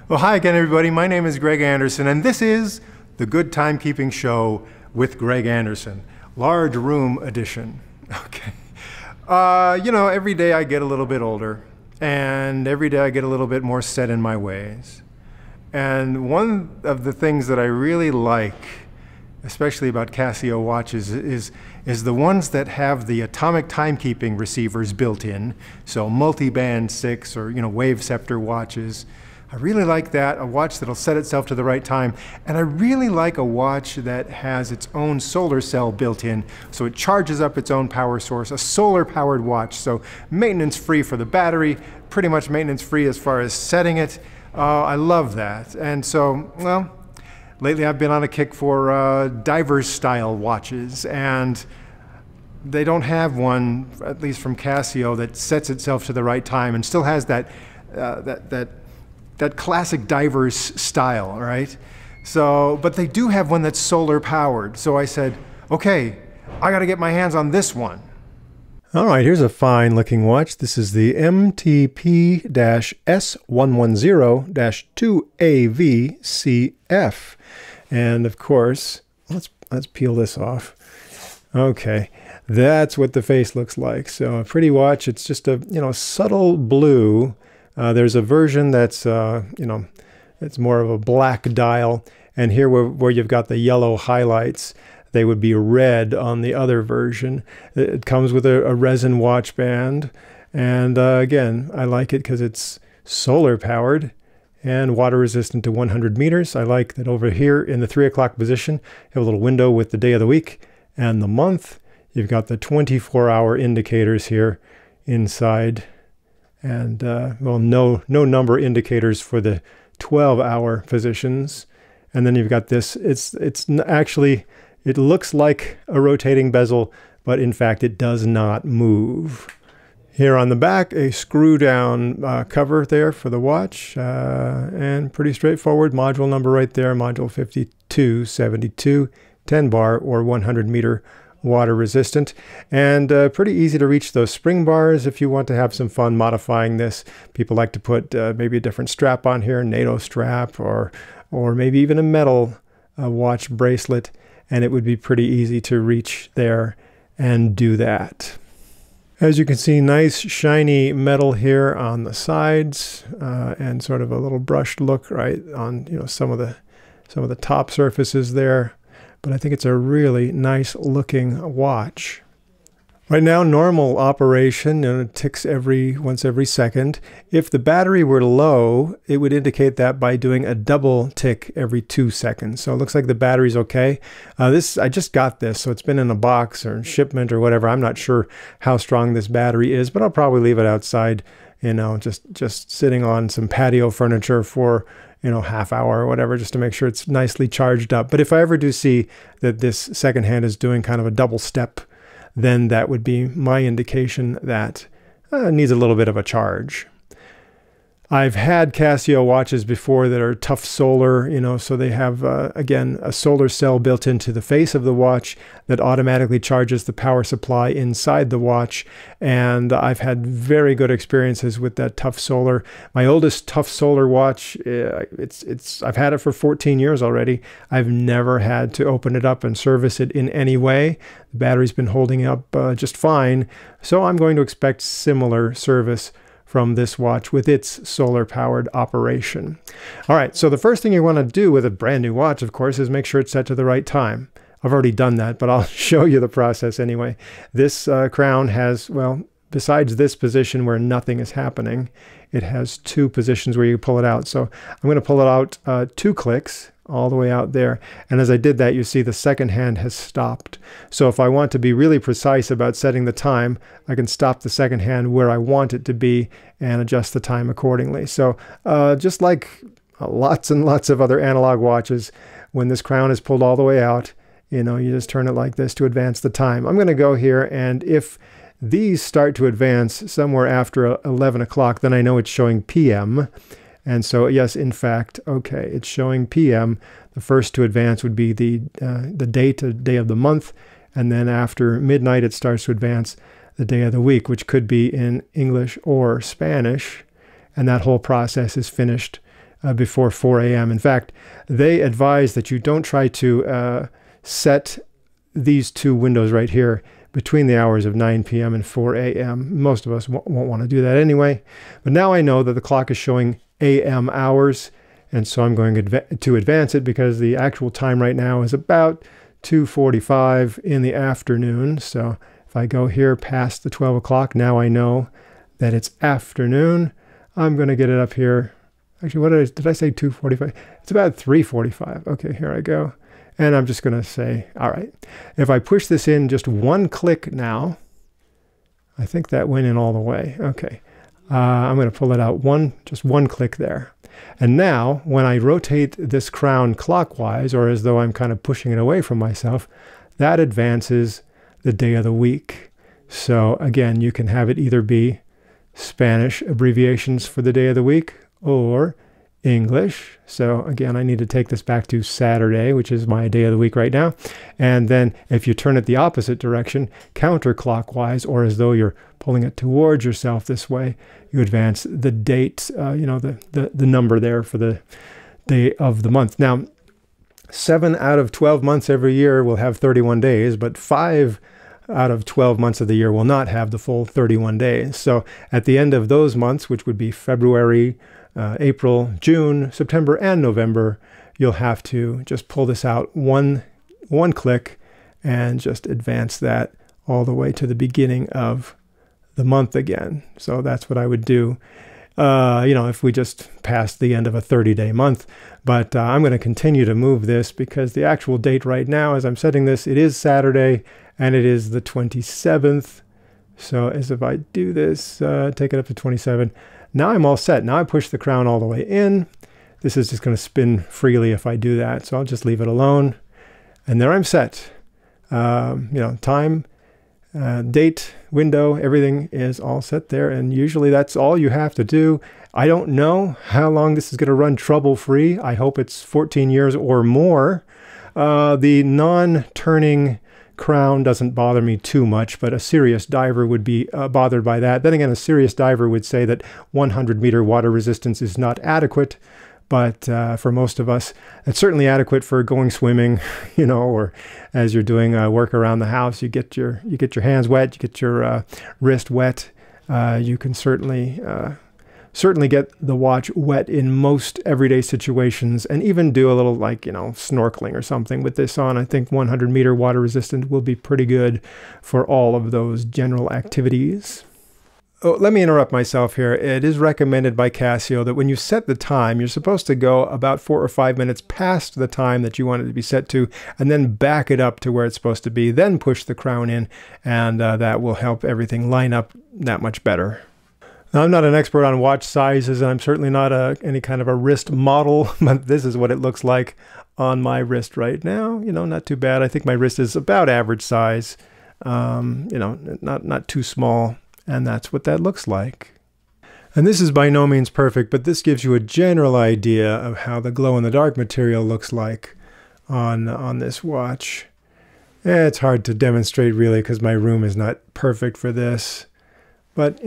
Well, hi again, everybody. My name is Greg Anderson, and this is the Good Timekeeping Show with Greg Anderson, large room edition. Okay. Every day I get a little bit older, and every day I get a little bit more set in my ways. And one of the things that I really like, especially about Casio watches, is the ones that have the atomic timekeeping receivers built in, so multi-band 6 or wave scepter watches. I really like that, a watch that'll set itself to the right time. And I really like a watch that has its own solar cell built in, so it charges up its own power source, a solar powered watch. So maintenance free for the battery, pretty much maintenance free as far as setting it. I love that. And so, well, lately I've been on a kick for divers style watches, and they don't have one, at least from Casio, that sets itself to the right time and still has that classic diver's style, right? So, but they do have one that's solar powered. So I said, okay, I got to get my hands on this one. All right, here's a fine looking watch. This is the MTP-S110-2AVCF. And of course, let's peel this off. Okay, that's what the face looks like. So a pretty watch. It's just a, subtle blue. There's a version that's, it's more of a black dial. And here where you've got the yellow highlights, they would be red on the other version. It comes with a resin watch band. And again, I like it because it's solar powered and water resistant to 100 meters. I like that over here in the 3 o'clock position, you have a little window with the day of the week and the month. You've got the 24-hour indicators here inside. And, well, no number indicators for the 12-hour positions. And then you've got this, it's actually, it looks like a rotating bezel, but in fact it does not move. Here on the back, a screw down cover there for the watch, and pretty straightforward module number right there, module 5272, 10 bar or 100 meter water resistant, and pretty easy to reach those spring bars if you want to have some fun modifying this. People like to put maybe a different strap on here, NATO strap, or maybe even a metal watch bracelet, and it would be pretty easy to reach there and do that. As you can see, nice shiny metal here on the sides, and sort of a little brushed look right on some of the top surfaces there. But I think it's a really nice looking watch. Right now, normal operation, and it ticks once every second. If the battery were low, it would indicate that by doing a double tick every 2 seconds. So it looks like the battery's okay. I just got this, so it's been in a box or shipment or whatever. I'm not sure how strong this battery is, but I'll probably leave it outside, just sitting on some patio furniture for half hour or whatever, just to make sure it's nicely charged up. But if I ever do see that this second hand is doing kind of a double step, then that would be my indication that it needs a little bit of a charge. I've had Casio watches before that are tough solar, so they have, again, a solar cell built into the face of the watch that automatically charges the power supply inside the watch. And I've had very good experiences with that tough solar. My oldest tough solar watch, I've had it for 14 years already. I've never had to open it up and service it in any way. The battery's been holding up just fine. So I'm going to expect similar service from this watch with its solar-powered operation. All right, so the first thing you want to do with a brand new watch, of course, is make sure it's set to the right time. I've already done that, but I'll show you the process anyway. This crown has, well, besides this position where nothing is happening, it has 2 positions where you pull it out. So I'm going to pull it out 2 clicks all the way out there. And as I did that, you see the second hand has stopped. So if I want to be really precise about setting the time, I can stop the second hand where I want it to be and adjust the time accordingly. So just like lots and lots of other analog watches, when this crown is pulled all the way out, you just turn it like this to advance the time. I'm going to go here, and if these start to advance somewhere after 11 o'clock, then I know it's showing PM. And so, yes, in fact, okay, it's showing PM. The first to advance would be the date of the month, and then after midnight, it starts to advance the day of the week, which could be in English or Spanish, and that whole process is finished before 4 a.m. In fact, they advise that you don't try to set these two windows right here between the hours of 9 p.m. and 4 a.m. Most of us won't want to do that anyway. But now I know that the clock is showing a.m. hours, and so I'm going to advance it because the actual time right now is about 2:45 in the afternoon. So if I go here past the 12 o'clock, now I know that it's afternoon. I'm going to get it up here. Actually, what did I say 2:45? It's about 3:45. Okay, here I go. And I'm just going to say, all right, if I push this in just one click now, I think that went in all the way. Okay, I'm going to pull it out just one click there. And now when I rotate this crown clockwise, or as though I'm kind of pushing it away from myself, that advances the day of the week. So again, you can have it either be Spanish abbreviations for the day of the week or English. So again, I need to take this back to Saturday, which is my day of the week right now. And then if you turn it the opposite direction, counterclockwise, or as though you're pulling it towards yourself this way, you advance the date, the number there for the day of the month. Now, 7 out of 12 months every year will have 31 days, but 5 out of 12 months of the year will not have the full 31 days. So at the end of those months, which would be February, April, June, September, and November, you'll have to just pull this out one click and just advance that all the way to the beginning of the month again. So that's what I would do, if we just passed the end of a 30-day month. But I'm going to continue to move this because the actual date right now, as I'm setting this, it is Saturday, and it is the 27th. So as if I do this, take it up to 27, now I'm all set. Now I push the crown all the way in. This is just going to spin freely if I do that. So I'll just leave it alone. And there I'm set. Time, date, window, everything is all set there. And usually that's all you have to do. I don't know how long this is going to run trouble-free. I hope it's 14 years or more. The non-turning crown doesn't bother me too much, but a serious diver would be bothered by that. Then again, a serious diver would say that 100-meter water resistance is not adequate, but for most of us, it's certainly adequate for going swimming, or as you're doing work around the house, you get your hands wet, you get your wrist wet. You can certainly get the watch wet in most everyday situations, and even do a little snorkeling or something with this on. I think 100-meter water resistant will be pretty good for all of those general activities. Oh, let me interrupt myself here. It is recommended by Casio that when you set the time, you're supposed to go about 4 or 5 minutes past the time that you want it to be set to, and then back it up to where it's supposed to be, then push the crown in, and that will help everything line up that much better. Now, I'm not an expert on watch sizes, and I'm certainly not any kind of a wrist model, but this is what it looks like on my wrist right now. Not too bad. I think my wrist is about average size, not too small, and that's what that looks like. And this is by no means perfect, but this gives you a general idea of how the glow-in-the-dark material looks like on this watch. It's hard to demonstrate really because my room is not perfect for this. But,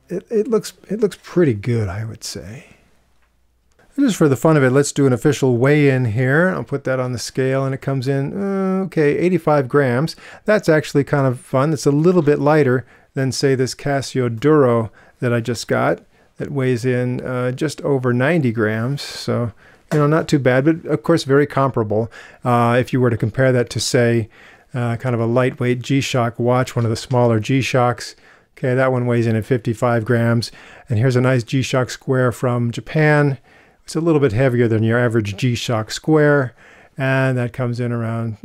it looks pretty good, I would say. Just for the fun of it, let's do an official weigh-in here. I'll put that on the scale, and it comes in, okay, 85 grams. That's actually kind of fun. It's a little bit lighter than, say, this Casio Duro that I just got that weighs in just over 90 grams. So, not too bad, but of course very comparable. If you were to compare that to, say, kind of a lightweight G-Shock watch, one of the smaller G-Shocks. Okay, that one weighs in at 55 grams. And here's a nice G-Shock Square from Japan. It's a little bit heavier than your average G-Shock Square. And that comes in around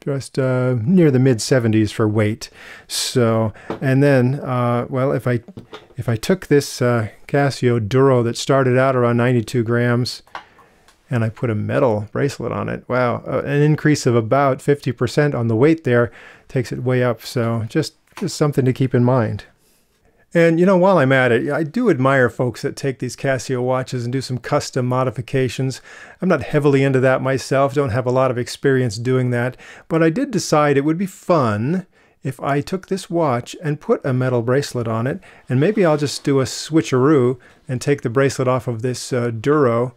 just near the mid-70s for weight. So, and then, well, if I took this Casio Duro that started out around 92 grams and I put a metal bracelet on it, wow, an increase of about 50% on the weight there takes it way up. So just something to keep in mind. And while I'm at it, I do admire folks that take these Casio watches and do some custom modifications. I'm not heavily into that myself, don't have a lot of experience doing that, but I did decide it would be fun if I took this watch and put a metal bracelet on it, and maybe I'll just do a switcheroo and take the bracelet off of this Duro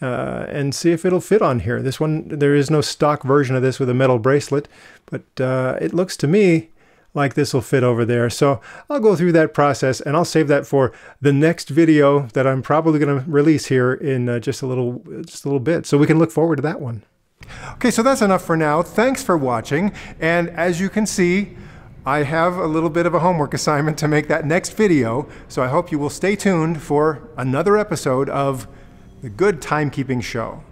and see if it'll fit on here. This one, there is no stock version of this with a metal bracelet, but it looks to me like this will fit over there. So I'll go through that process, and I'll save that for the next video that I'm probably going to release here in just a little bit, so we can look forward to that one. Okay, so that's enough for now. Thanks for watching, and as you can see, I have a little bit of a homework assignment to make that next video, so I hope you will stay tuned for another episode of The Good Timekeeping Show.